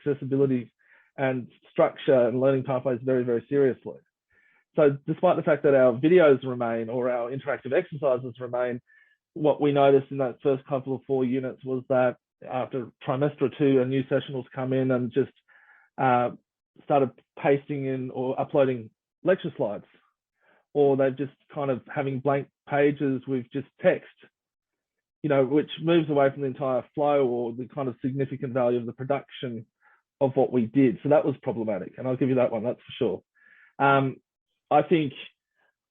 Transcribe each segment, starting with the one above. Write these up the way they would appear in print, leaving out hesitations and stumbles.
accessibility and structure and learning pathways very, very seriously. So despite the fact that our videos remain or our interactive exercises remain, what we noticed in that first couple of 4 units was that after trimester or 2, a new session will come in and just started pasting in or uploading lecture slides, or they've just kind of having blank pages with just text, which moves away from the entire flow or the kind of significant value of the production of what we did. So that was problematic, and I'll give you that one, that's for sure. I think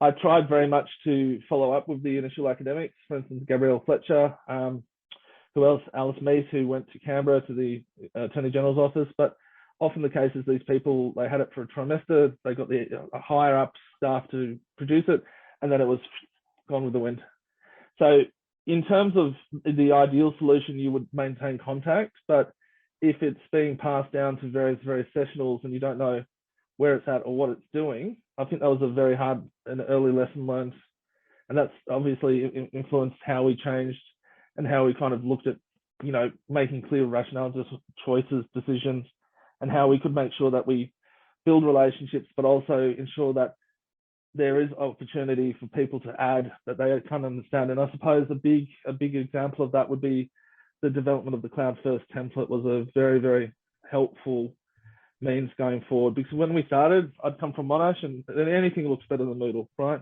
I tried very much to follow up with the initial academics, for instance, Gabrielle Fletcher, who else? Alice Meese, who went to Canberra to the Attorney General's office. But often the case is these people, they had it for a trimester, they got the higher up staff to produce it, and then it was gone with the wind. So in terms of the ideal solution, you would maintain contact, but if it's being passed down to various sessionals and you don't know where it's at or what it's doing, I think that was a very hard and early lesson learned. And that's obviously influenced how we changed and how we kind of looked at, making clear rationale choices, decisions, and how we could make sure that we build relationships, but also ensure that there is opportunity for people to add that they can't understand. And I suppose a big example of that would be the development of the Cloud First template was a very, very helpful means going forward, because when we started, I'd come from Monash and anything looks better than Moodle, right?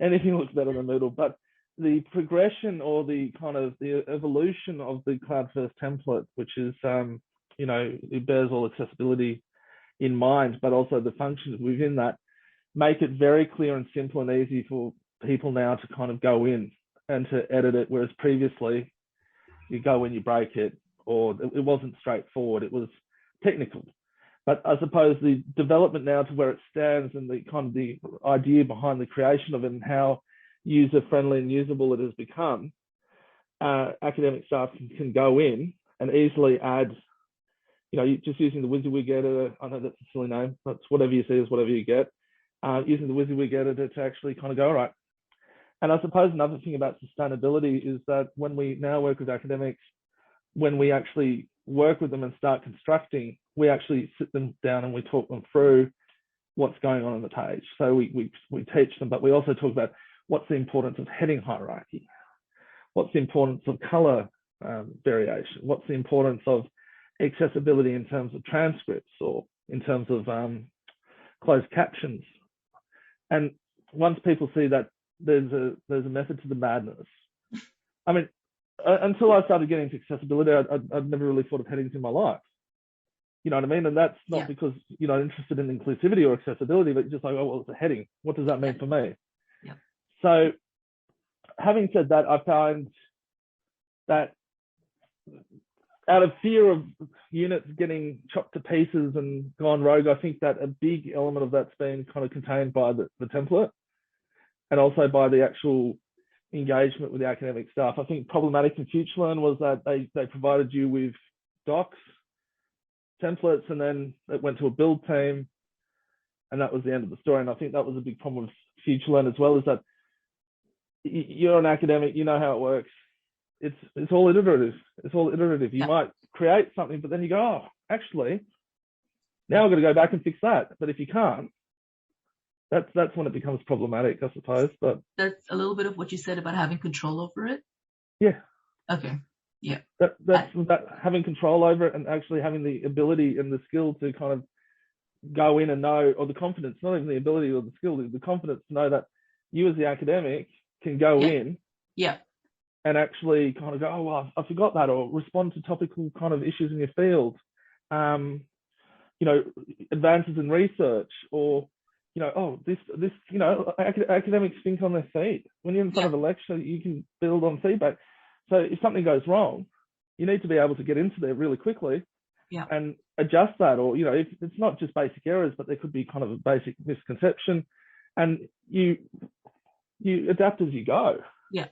Anything looks better than Moodle, but the progression or the kind of the evolution of the Cloud First template, which is, it bears all accessibility in mind, but also the functions within that, make it very clear and simple and easy for people now to kind of go in and to edit it, whereas previously you go in, you break it, or it wasn't straightforward, it was technical. But I suppose the development now to where it stands and the kind of the idea behind the creation of it and how user-friendly and usable it has become, academic staff can go in and easily add, just using the WYSIWYG editor. I know that's a silly name, that's whatever you see is whatever you get. Using the WYSIWYG editor to actually kind of go, all right. And I suppose another thing about sustainability is that when we now work with academics, when we actually work with them and start constructing, we actually sit them down and we talk them through what's going on the page. So we teach them, but we also talk about what's the importance of heading hierarchy, what's the importance of color variation, what's the importance of accessibility in terms of transcripts or in terms of closed captions. And once people see that there's a method to the madness. I mean, until I started getting into accessibility, I'd never really thought of headings in my life. You know what I mean? And that's not because you're not interested in inclusivity or accessibility, but just like, oh, well, it's a heading. What does that mean for me? Yeah. So having said that, I found that out of fear of units getting chopped to pieces and gone rogue, I think that a big element of that's been kind of contained by the template and also by the actual engagement with the academic staff. I think problematic in FutureLearn was that they provided you with docs, templates, and then it went to a build team, and that was the end of the story. And I think that was a big problem with FutureLearn as well, is that you're an academic, you know how it works. It's all iterative. It's all iterative. You might create something, but then you go, oh, actually, now I've got to go back and fix that. But if you can't, that's when it becomes problematic, I suppose. But that's a little bit of what you said about having control over it. Yeah. Okay. Yeah. That's having control over it and actually having the ability and the skill to kind of go in and know, or the confidence, not even the ability or the skill, the confidence to know that you as the academic can go in. Yeah. And actually kind of go, oh, well, I forgot that, or respond to topical kind of issues in your field, advances in research, or, academics think on their feet. When you're in front of a lecture, you can build on feedback. So if something goes wrong, you need to be able to get into there really quickly and adjust that, or, if it's not just basic errors, but there could be kind of a basic misconception, and you adapt as you go. Yeah.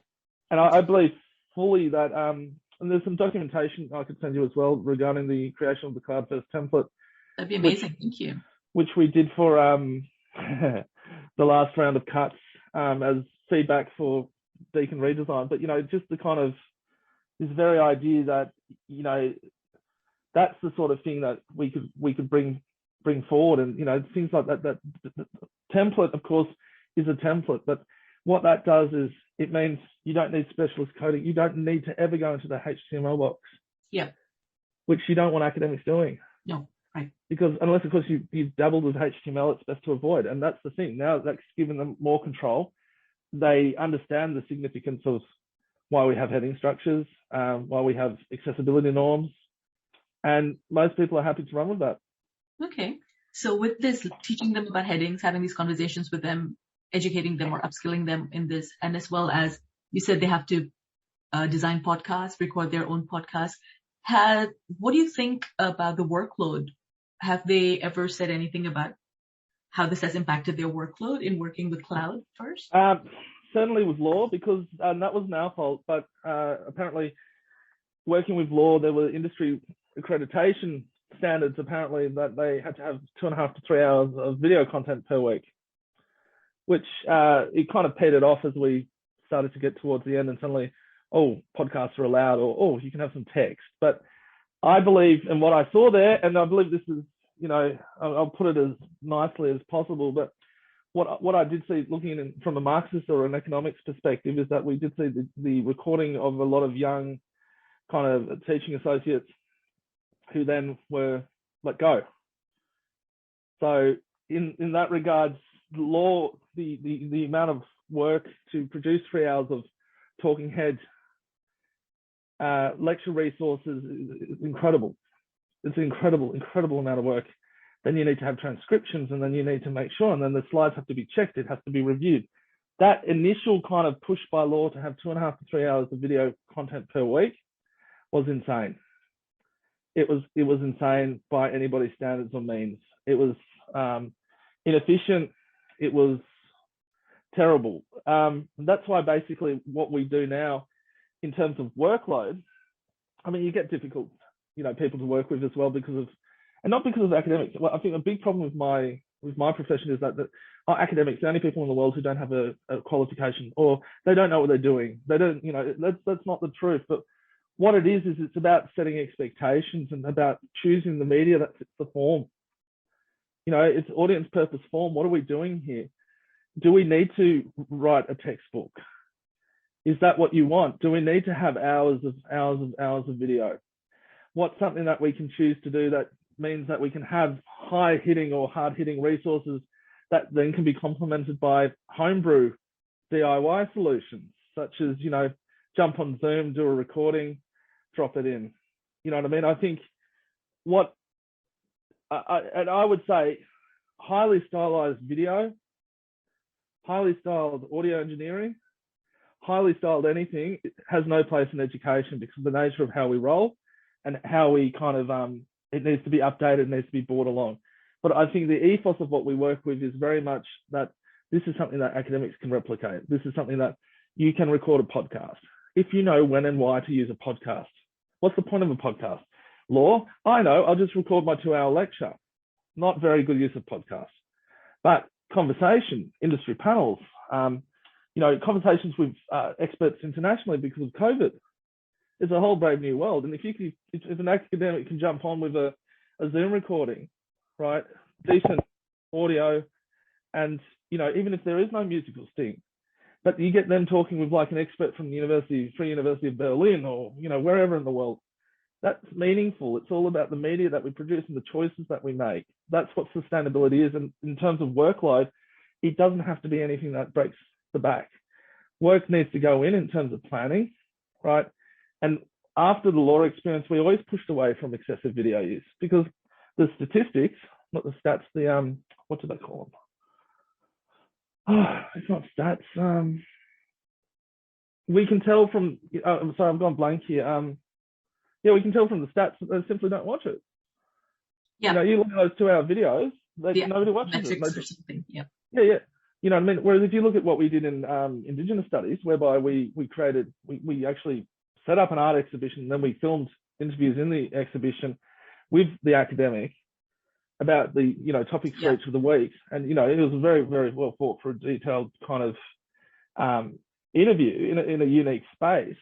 And I believe fully that, and there's some documentation I could send you as well regarding the creation of the Cloud First template. That'd be amazing. Thank you. Which we did for the last round of cuts as feedback for Deakin redesign. But, just the kind of this very idea that, that's the sort of thing that we could bring forward. And things like that. That the template, of course, is a template, but what that does is it means you don't need specialist coding. You don't need to ever go into the HTML box. Yeah. Which you don't want academics doing. No, right. Because unless, of course, you've dabbled with HTML, it's best to avoid. And that's the thing. Now that's given them more control. They understand the significance of why we have heading structures, why we have accessibility norms, and most people are happy to run with that. Okay. So with this, teaching them about headings, having these conversations with them, educating them or upskilling them in this, and as well as you said, they have to design podcasts, record their own podcasts. What do you think about the workload? Have they ever said anything about how this has impacted their workload in working with cloud first? Certainly with law, because that wasn't our fault, but apparently working with law, there were industry accreditation standards apparently that they had to have 2.5 to 3 hours of video content per week, which it kind of petered off as we started to get towards the end, and suddenly, podcasts are allowed, or you can have some text. But I believe, and what I saw there, and I believe this is, I'll put it as nicely as possible, but what I did see, looking from a Marxist or an economics perspective, is that we did see the recording of a lot of young kind of teaching associates who then were let go. So in that regards, law, the amount of work to produce 3 hours of talking head lecture resources is incredible. It's an incredible amount of work. Then you need to have transcriptions, and then you need to make sure, and then the slides have to be checked. It has to be reviewed. That initial kind of push by law to have 2.5 to 3 hours of video content per week was insane. It was insane by anybody's standards or means. It was inefficient. It was terrible. That's why basically what we do now in terms of workload, I mean, you get difficult, people to work with as well and not because of academics. Well, I think a big problem with my profession is that academics, the only people in the world who don't have a qualification, or they don't know what they're doing. They don't, that's not the truth. But what it is it's about setting expectations and about choosing the media that fits the form. It's audience purpose form. What are we doing here? Do we need to write a textbook? Is that what you want? Do we need to have hours of video? What's something that we can choose to do that means that we can have high-hitting or hard-hitting resources that then can be complemented by homebrew DIY solutions, such as, jump on Zoom, do a recording, drop it in. You know what I mean? I think I would say highly stylized video, highly styled audio engineering, highly styled anything has no place in education because of the nature of how we roll and how we kind of, it needs to be updated, it needs to be brought along. But I think the ethos of what we work with is very much that this is something that academics can replicate. This is something that you can record a podcast. If you know when and why to use a podcast, what's the point of a podcast? Law, I know, I'll just record my 2-hour lecture. Not very good use of podcasts. But conversation, industry panels, conversations with experts internationally because of COVID. It's a whole brave new world. And if an academic can jump on with a Zoom recording, right, decent audio, and even if there is no musical sting, but you get them talking with like an expert from the Free University of Berlin or wherever in the world, that's meaningful. It's all about the media that we produce and the choices that we make. That's what sustainability is. And in terms of workload, it doesn't have to be anything that breaks the back. Work needs to go in terms of planning, right? And after the law experience, we always pushed away from excessive video use because the statistics, not the stats, what do they call them? It's not stats. We can tell from, I'm sorry, I've gone blank here. We can tell from the stats that they simply don't watch it. Yeah. You look at those 2-hour videos, nobody watches it. Or something. Yeah. Yeah. You know what I mean? Whereas if you look at what we did in Indigenous studies, whereby we actually set up an art exhibition, and then we filmed interviews in the exhibition with the academic about the topics for each of the weeks, and it was very, very well thought for a detailed kind of interview in a unique space.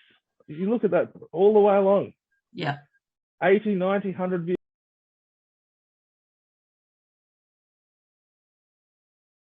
You look at that all the way along. Yeah. 80, 90, 100 views.